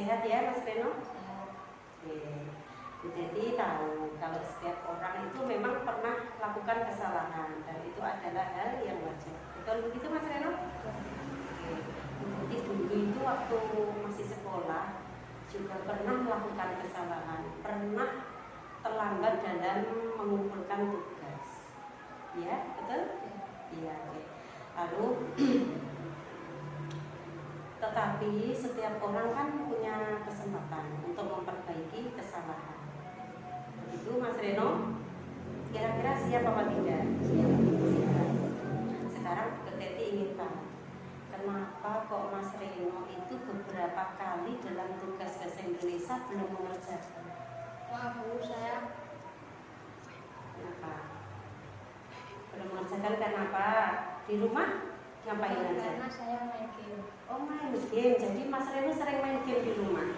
sehat ya Mas Reno? Oke. Jadi tahu kalau setiap orang itu memang pernah melakukan kesalahan dan itu adalah hal yang wajar. Betul begitu Mas Reno? Oke. Jadi dulu itu waktu masih sekolah juga pernah melakukan kesalahan, pernah terlambat dalam mengumpulkan tugas. Ya, betul? Iya. Oke. Lalu tetapi setiap orang kan punya kesempatan untuk memperbaiki kesalahan. Begitu Mas Reno? Kira-kira siap apa tidak? Siap. Sekarang Bu Teti ingin tahu, kenapa kok Mas Reno itu beberapa kali dalam tugas bahasa Indonesia belum mengerjakan? Maaf Bu, saya Kenapa? Belum mengerjakan kenapa? Di rumah ngapain aja? karena saya main game. Oh, main game. Jadi Mas Reno sering main game di rumah.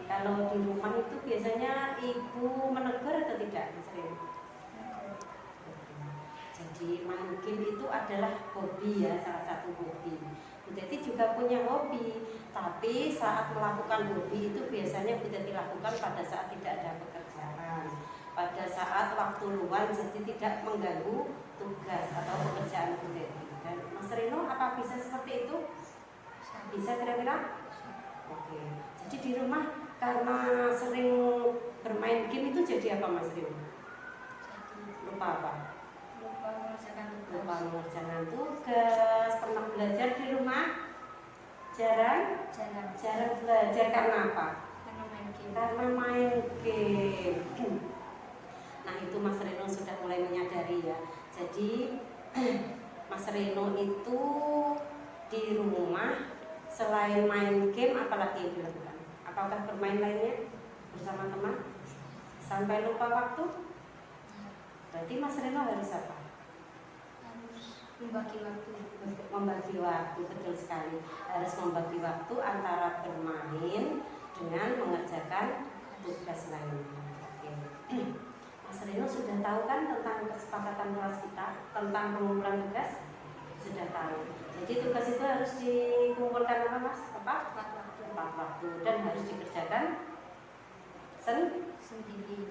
Kalau di rumah itu biasanya ibu menegur atau tidak, Mas Reno? Jadi main game itu adalah hobi ya, salah satu hobi. Bu Teti juga punya hobi, tapi saat melakukan hobi itu biasanya Bu Teti lakukan pada saat tidak ada pekerjaan, pada saat waktu luang, jadi tidak mengganggu tugas atau pekerjaan Bu Teti. Dan Mas Reno apa bisa seperti itu? Bisa kira-kira? Oke. Jadi di rumah karena sering bermain game itu jadi apa Mas Reno? Lupa apa? Lupa mengerjakan tugas. Lupa mengerjakan tugas. Pernah belajar di rumah? Jarang belajar karena apa? Karena main game. Karena main game. Nah itu Mas Reno sudah mulai menyadari ya. Jadi Mas Reno itu di rumah selain main game apalagi yang dilakukan? Apakah bermain lainnya bersama teman sampai lupa waktu? Berarti Mas Reno harus apa? Harus membagi waktu. Membagi waktu, betul sekali. Harus membagi waktu antara bermain dengan mengerjakan tugas lainnya. Oke. Mas Reno sudah tahu kan tentang kesepakatan kelas kita tentang pengumpulan tugas? Sudah tahu. Jadi tugas itu harus dikumpulkan apa Mas? Tepat waktu dan harus dikerjakan sendiri.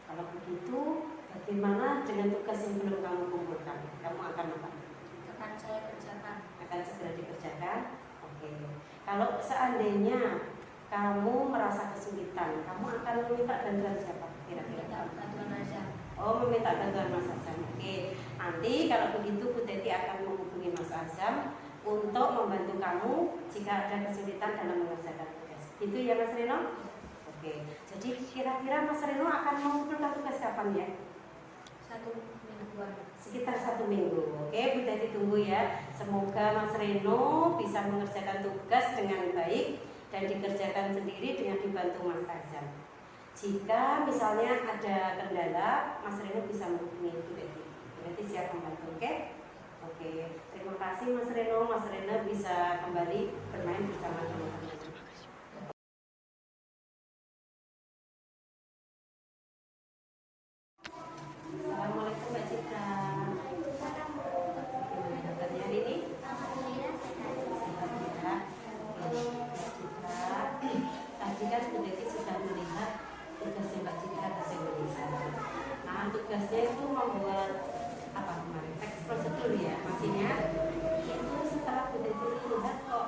Kalau begitu, bagaimana dengan tugas yang belum kamu kumpulkan? Kamu akan apa? Akan saya kerjakan. Akan segera dikerjakan. Oke. Kalau seandainya kamu merasa kesulitan, kamu akan meminta bantuan siapa? Kira-kira? Bantuan aja. Oh, meminta bantuan Mas Azam. Oke. Nanti kalau begitu Bu Teti akan menghubungi Mas Azam untuk membantu kamu jika ada kesulitan dalam mengerjakan tugas. Itu ya Mas Reno? Oke. Jadi kira-kira Mas Reno akan mengumpulkan tugas kapan ya? 1 mingguan. Sekitar 1 minggu. Oke, Bu Teti tunggu ya. Semoga Mas Reno bisa mengerjakan tugas dengan baik dan dikerjakan sendiri dengan dibantu Mas Azam. Jika misalnya ada kendala, Mas Reno bisa menghubungi Bu Teti. Berarti siap membantu, oke? Oke, terima kasih Mas Reno. Mas Reno bisa kembali bermain bersama teman-teman. Assalamualaikum Mbak Citra. Gimana kabarnya hari ini? Sehat ya. Oke, Mbak Citra. Tadi kan Bu Teti sudah melihat tugasnya Mbak Citra bahasa Indonesia. Nah, tugasnya itu membuat apa kemarin? Teks prosedur ya, maksudnya itu setelah Bu Teti lihat kok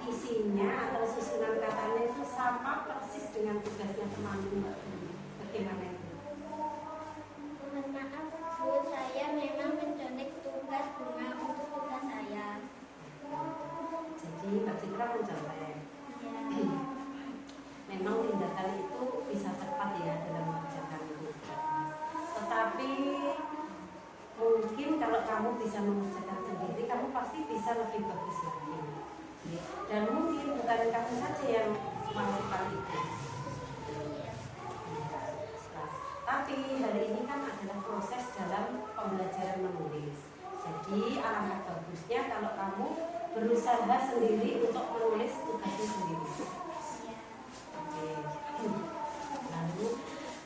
isinya atau susunan katanya itu sama persis dengan tugasnya kemarin Mbak. Bagaimana itu? Mohon maaf Bu, saya memang mencontek tugas bunga untuk tugas saya. Jadi Mbak Citra mencontek. Ya. Memang tindakan itu bisa tepat ya dalam mengerjakan tugas. Tetapi mungkin kalau kamu bisa mengerjakan sendiri, kamu pasti bisa lebih bagus lagi. Dan mungkin bukan kamu saja yang melakukan itu. Tapi hari ini kan adalah proses dalam pembelajaran menulis. Jadi alangkah bagusnya kalau kamu berusaha sendiri untuk menulis tugasnya sendiri. Oke. Lalu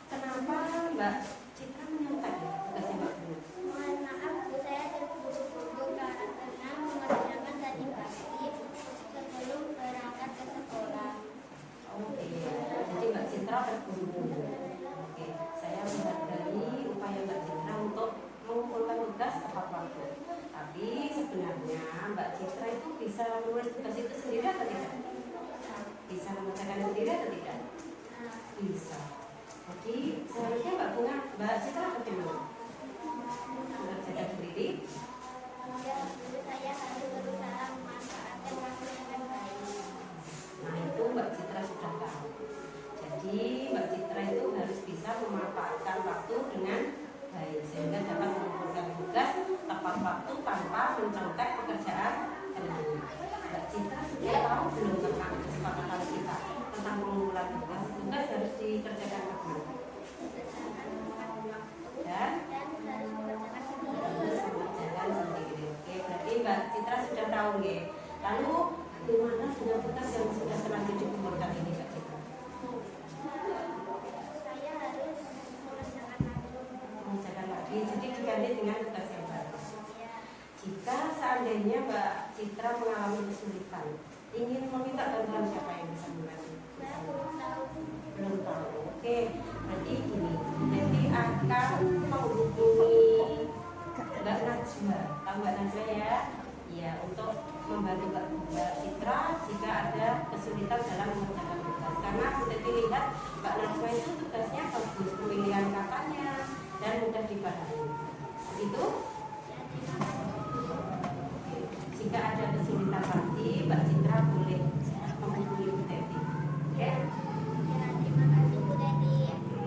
kenapa Mbak Citra menyontek ya tugasnya Mbak Bunda? Mohon maaf Bu, saya terburu-buru karena mengerjakan tadi pagi sebelum berangkat ke sekolah. bisa menulis tugas itu sendiri atau tidak? Bisa mengerjakan sendiri atau tidak? Bisa. Jadi seharusnya Mbak Citra bagaimana? Mengerjakan sendiri? Ya, guru saya harus berusaha memanfaatkan waktu dengan baik. Nah itu Mbak Citra sudah tahu. Jadi Mbak Citra itu harus bisa memanfaatkan waktu dengan baik sehingga dapat mengumpulkan tugas tepat waktu tanpa mencontek pekerjaan lain. Mbak Citra sudah tahu belum tentang kesepakatan kita tentang pengumpulan tugas? Tugas harus dikerjakan bagaimana? Dan harus mengerjakan sendiri. harus mengerjakan sendiri. Oke, berarti Mbak Citra sudah tahu ya. Lalu gimana dengan tugas yang sudah terlanjur dikumpulkan ini Mbak Citra? Saya harus mengerjakan Mengerjakan lagi, jadi diganti dengan tugas yang baru. ya. Jika seandainya Mbak Citra mengalami kesulitan, ingin meminta bantuan siapa yang bisa membantu? Saya belum tahu. Belum tahu. Oke, berarti gini, nanti akan menghubungi Mbak Najwa. Tahu Mbak Najwa ya? Iya, untuk membantu Mbak Citra jika ada kesulitan dalam mengerjakan tugas. Karena sudah dilihat Mbak Najwa itu tugasnya bagus, pemilihan katanya dan mudah dipahami. Itu jika ada kesulitan lagi, Mbak Citra boleh menghubungi Bu Teti. Oke? Ya, terima kasih Bu Teti.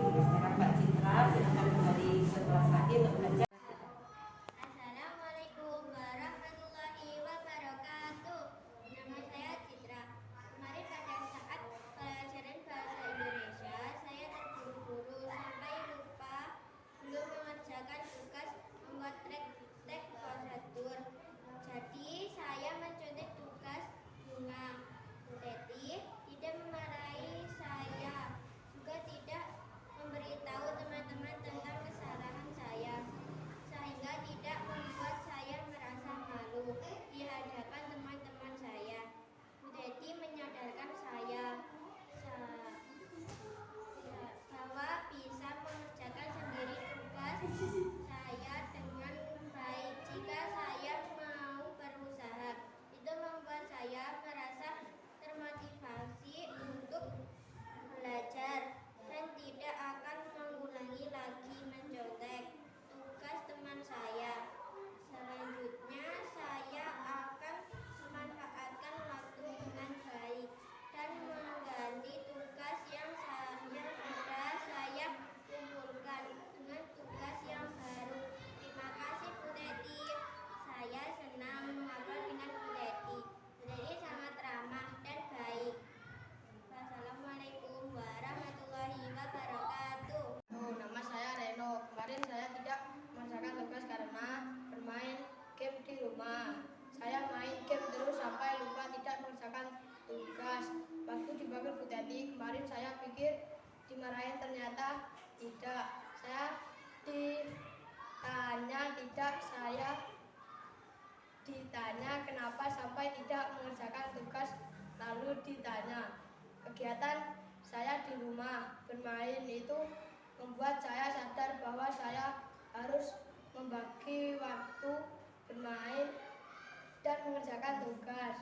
Sekarang Mbak Citra silakan kembali ke kelas lagi untuk belajar. Assalamualaikum warahmatullahi wabarakatuh. Nama saya Citra. Kemarin pada saat pelajaran bahasa Indonesia, saya terburu-buru sampai lupa belum mengerjakan tugas membuat teks prosedur. Jadi saya mencontek tugas bunga. Bu Teti tidak memarahi saya, juga tidak memberitahu teman-teman tentang kesalahan saya, sehingga tidak membuat saya merasa malu di hadapan teman-teman saya. Bu Teti menyadarkan saya bahwa bisa mengerjakan sendiri tugas saya dengan baik jika saya mau berusaha. Itu membuat saya merasa termotivasi untuk belajar dan tidak akan mengulangi lagi mencontek tugas teman saya. Selanjutnya saya akan memanfaatkan waktu dengan baik dan mengganti tugas yang sudah saya kumpulkan dengan tugas yang baru. Terima kasih Bu Teti. Saya senang mengobrol dengan Bu Teti. Bu Teti sangat ramah dan baik. Wassalamualaikum warahmatullahi wabarakatuh. Nama saya Reno. Kemarin saya tidak mengerjakan tugas karena bermain game di rumah. Saya main game terus sampai lupa tidak mengerjakan tugas. Waktu dipanggil Bu Teti, kemarin saya pikir dimarahin, ternyata tidak. Saya ditanya kenapa sampai tidak mengerjakan tugas, lalu ditanya kegiatan saya di rumah bermain itu membuat saya sadar bahwa saya harus membagi waktu bermain dan mengerjakan tugas.